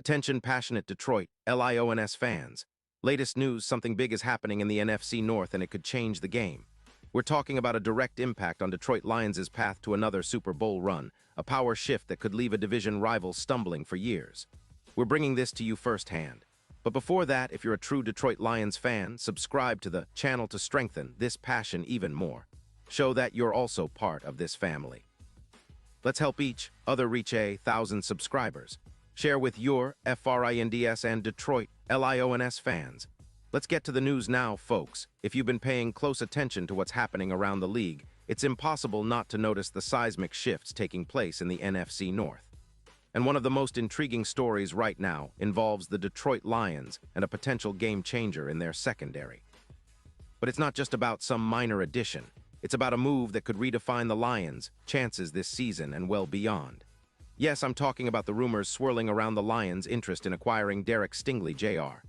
Attention passionate Detroit, Lions fans. Latest news, something big is happening in the NFC North and it could change the game. We're talking about a direct impact on Detroit Lions' path to another Super Bowl run, a power shift that could leave a division rival stumbling for years. We're bringing this to you firsthand. But before that, if you're a true Detroit Lions fan, subscribe to the channel to strengthen this passion even more. Show that you're also part of this family. Let's help each other reach 1,000 subscribers. Share with your FRINDS and Detroit LIONS fans. Let's get to the news now, folks. If you've been paying close attention to what's happening around the league, it's impossible not to notice the seismic shifts taking place in the NFC North. And one of the most intriguing stories right now involves the Detroit Lions and a potential game changer in their secondary. But it's not just about some minor addition. It's about a move that could redefine the Lions' chances this season and well beyond. Yes, I'm talking about the rumors swirling around the Lions' interest in acquiring Derek Stingley Jr.,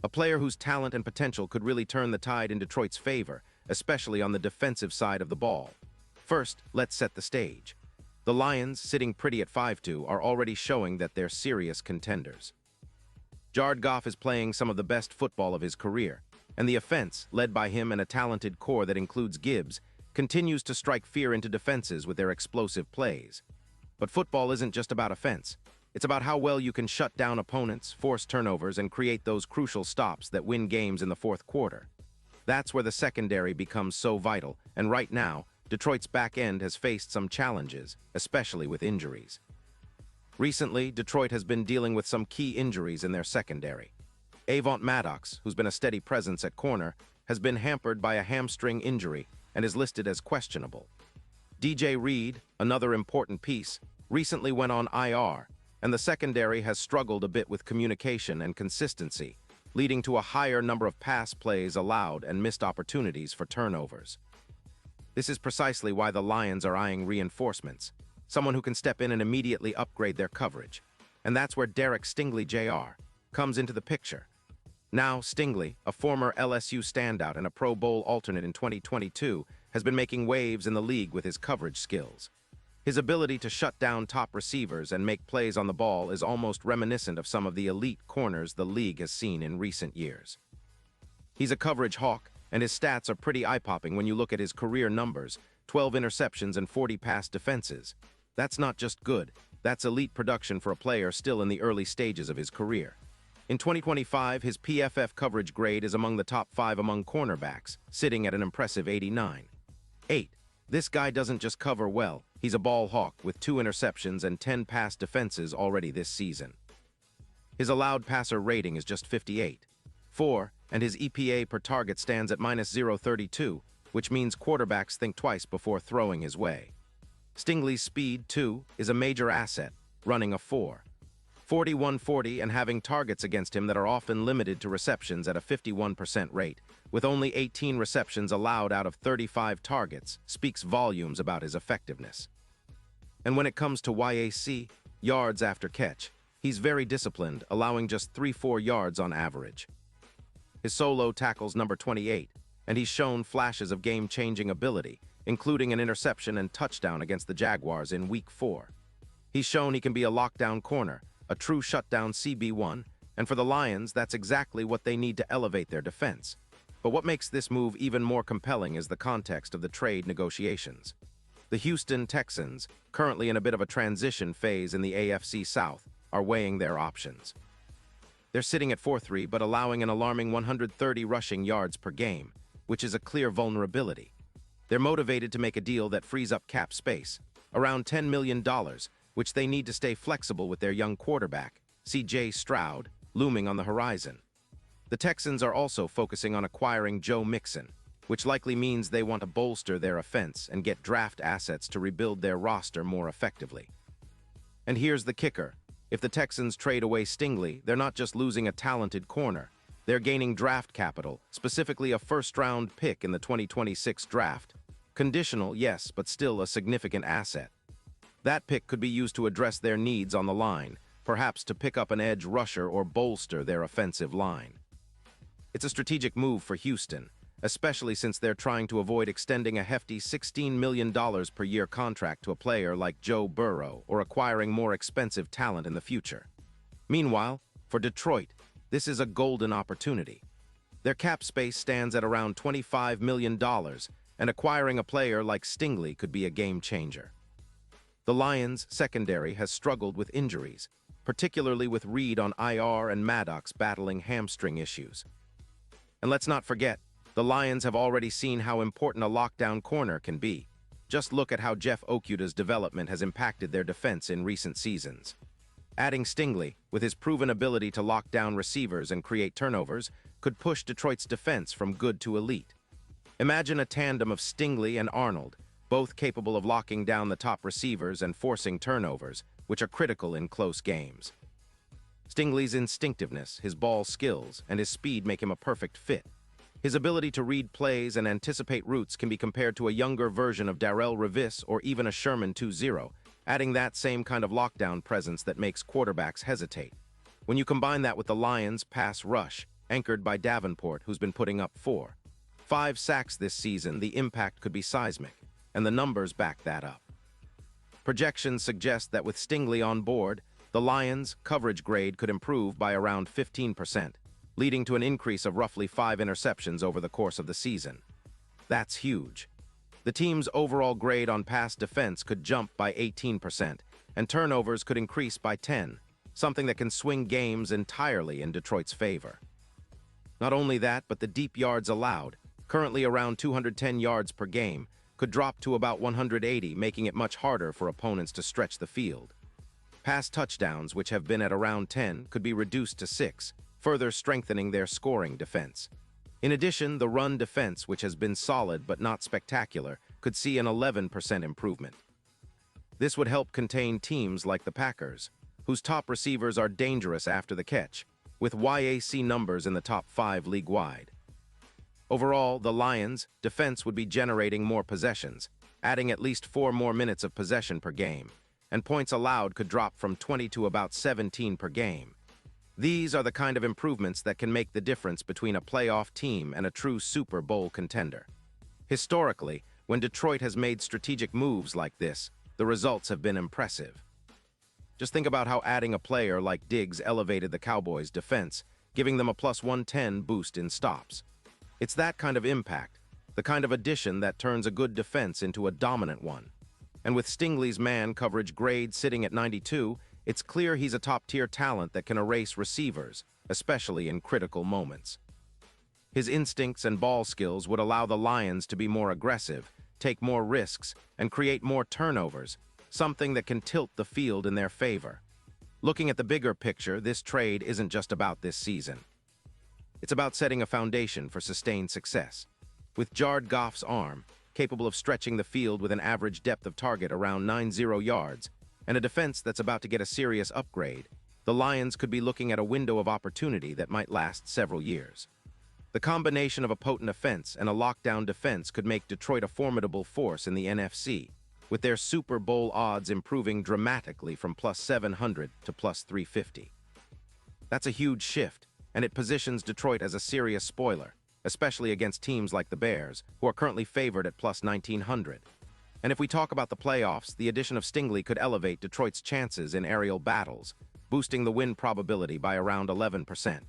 a player whose talent and potential could really turn the tide in Detroit's favor, especially on the defensive side of the ball. First, let's set the stage. The Lions, sitting pretty at 5-2, are already showing that they're serious contenders. Jared Goff is playing some of the best football of his career, and the offense, led by him and a talented core that includes Gibbs, continues to strike fear into defenses with their explosive plays. But football isn't just about offense. It's about how well you can shut down opponents, force turnovers, and create those crucial stops that win games in the fourth quarter. That's where the secondary becomes so vital, and right now, Detroit's back end has faced some challenges, especially with injuries. Recently, Detroit has been dealing with some key injuries in their secondary. Avonte Maddox, who's been a steady presence at corner, has been hampered by a hamstring injury and is listed as questionable. DJ Reed, another important piece, recently went on IR, and the secondary has struggled a bit with communication and consistency, leading to a higher number of pass plays allowed and missed opportunities for turnovers. This is precisely why the Lions are eyeing reinforcements, someone who can step in and immediately upgrade their coverage. And that's where Derek Stingley Jr. comes into the picture. Now, Stingley, a former LSU standout and a Pro Bowl alternate in 2022, has been making waves in the league with his coverage skills. His ability to shut down top receivers and make plays on the ball is almost reminiscent of some of the elite corners the league has seen in recent years. He's a coverage hawk, and his stats are pretty eye-popping when you look at his career numbers: 12 interceptions and 40 pass defenses. That's not just good, that's elite production for a player still in the early stages of his career. In 2025, his PFF coverage grade is among the top 5 among cornerbacks, sitting at an impressive 89. 8. This guy doesn't just cover well, he's a ball hawk with 2 interceptions and 10 pass defenses already this season. His allowed passer rating is just 58.4, and his EPA per target stands at -0.32, which means quarterbacks think twice before throwing his way. Stingley's speed, too, is a major asset, running a 4.41 and having targets against him that are often limited to receptions at a 51% rate, with only 18 receptions allowed out of 35 targets, speaks volumes about his effectiveness. And when it comes to YAC, yards after catch, he's very disciplined, allowing just 3.4 yards on average. His solo tackles number 28, and he's shown flashes of game-changing ability, including an interception and touchdown against the Jaguars in Week 4. He's shown he can be a lockdown corner, a true shutdown CB1, and for the Lions, that's exactly what they need to elevate their defense. But what makes this move even more compelling is the context of the trade negotiations. The Houston Texans, currently in a bit of a transition phase in the AFC South, are weighing their options. They're sitting at 4-3 but allowing an alarming 130 rushing yards per game, which is a clear vulnerability. They're motivated to make a deal that frees up cap space, around $10 million, which they need to stay flexible with their young quarterback, C.J. Stroud, looming on the horizon. The Texans are also focusing on acquiring Joe Mixon, which likely means they want to bolster their offense and get draft assets to rebuild their roster more effectively. And here's the kicker. If the Texans trade away Stingley, they're not just losing a talented corner. They're gaining draft capital, specifically a first-round pick in the 2026 draft. Conditional, yes, but still a significant asset. That pick could be used to address their needs on the line, perhaps to pick up an edge rusher or bolster their offensive line. It's a strategic move for Houston, especially since they're trying to avoid extending a hefty $16 million per year contract to a player like Joe Burrow or acquiring more expensive talent in the future. Meanwhile, for Detroit, this is a golden opportunity. Their cap space stands at around $25 million, and acquiring a player like Stingley could be a game changer. The Lions' secondary has struggled with injuries, particularly with Reed on IR and Maddox battling hamstring issues. And let's not forget, the Lions have already seen how important a lockdown corner can be. Just look at how Jeff Okudah's development has impacted their defense in recent seasons. Adding Stingley, with his proven ability to lock down receivers and create turnovers, could push Detroit's defense from good to elite. Imagine a tandem of Stingley and Arnold, both capable of locking down the top receivers and forcing turnovers, which are critical in close games. Stingley's instinctiveness, his ball skills, and his speed make him a perfect fit. His ability to read plays and anticipate routes can be compared to a younger version of Darrelle Revis or even a Sherman 2.0, adding that same kind of lockdown presence that makes quarterbacks hesitate. When you combine that with the Lions' pass rush, anchored by Davenport, who's been putting up 5 sacks this season, the impact could be seismic, and the numbers back that up. Projections suggest that with Stingley on board, the Lions' coverage grade could improve by around 15%, leading to an increase of roughly 5 interceptions over the course of the season. That's huge. The team's overall grade on pass defense could jump by 18%, and turnovers could increase by 10, something that can swing games entirely in Detroit's favor. Not only that, but the deep yards allowed, currently around 210 yards per game, could drop to about 180, making it much harder for opponents to stretch the field. Pass touchdowns, which have been at around 10, could be reduced to 6, further strengthening their scoring defense. In addition, the run defense, which has been solid but not spectacular, could see an 11% improvement. This would help contain teams like the Packers, whose top receivers are dangerous after the catch, with YAC numbers in the top 5 league-wide. Overall, the Lions' defense would be generating more possessions, adding at least 4 more minutes of possession per game, and points allowed could drop from 20 to about 17 per game. These are the kind of improvements that can make the difference between a playoff team and a true Super Bowl contender. Historically, when Detroit has made strategic moves like this, the results have been impressive. Just think about how adding a player like Diggs elevated the Cowboys' defense, giving them a plus 110 boost in stops. It's that kind of impact, the kind of addition that turns a good defense into a dominant one. And with Stingley's man coverage grade sitting at 92, it's clear he's a top-tier talent that can erase receivers, especially in critical moments. His instincts and ball skills would allow the Lions to be more aggressive, take more risks, and create more turnovers, something that can tilt the field in their favor. Looking at the bigger picture, this trade isn't just about this season. It's about setting a foundation for sustained success. With Jared Goff's arm, capable of stretching the field with an average depth of target around 90 yards, and a defense that's about to get a serious upgrade, the Lions could be looking at a window of opportunity that might last several years. The combination of a potent offense and a lockdown defense could make Detroit a formidable force in the NFC, with their Super Bowl odds improving dramatically from plus 700 to plus 350. That's a huge shift, and it positions Detroit as a serious spoiler, especially against teams like the Bears, who are currently favored at plus 1900. And if we talk about the playoffs, the addition of Stingley could elevate Detroit's chances in aerial battles, boosting the win probability by around 11%.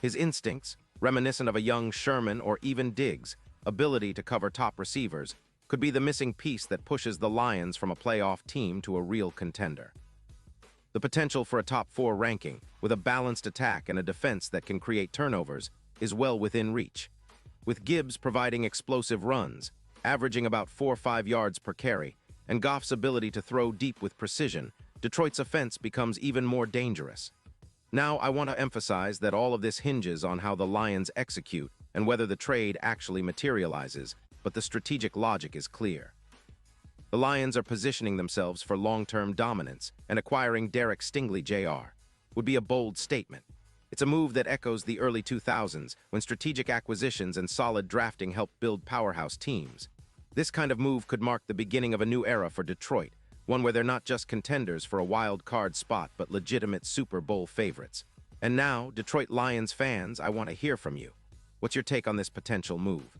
His instincts, reminiscent of a young Sherman or even Diggs' ability to cover top receivers, could be the missing piece that pushes the Lions from a playoff team to a real contender. The potential for a top 4 ranking, with a balanced attack and a defense that can create turnovers, is well within reach. With Gibbs providing explosive runs, averaging about 4 or 5 yards per carry, and Goff's ability to throw deep with precision, Detroit's offense becomes even more dangerous. Now, I want to emphasize that all of this hinges on how the Lions execute and whether the trade actually materializes, but the strategic logic is clear. The Lions are positioning themselves for long-term dominance, and acquiring Derek Stingley Jr. would be a bold statement. It's a move that echoes the early 2000s, when strategic acquisitions and solid drafting helped build powerhouse teams. This kind of move could mark the beginning of a new era for Detroit, one where they're not just contenders for a wild card spot, but legitimate Super Bowl favorites. And now, Detroit Lions fans, I want to hear from you. What's your take on this potential move?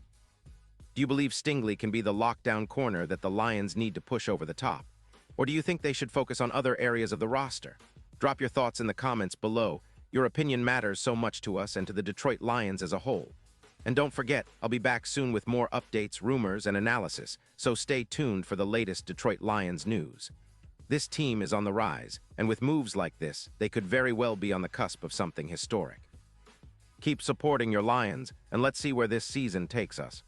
Do you believe Stingley can be the lockdown corner that the Lions need to push over the top? Or do you think they should focus on other areas of the roster? Drop your thoughts in the comments below. Your opinion matters so much to us and to the Detroit Lions as a whole. And don't forget, I'll be back soon with more updates, rumors, and analysis, so stay tuned for the latest Detroit Lions news. This team is on the rise, and with moves like this, they could very well be on the cusp of something historic. Keep supporting your Lions, and let's see where this season takes us.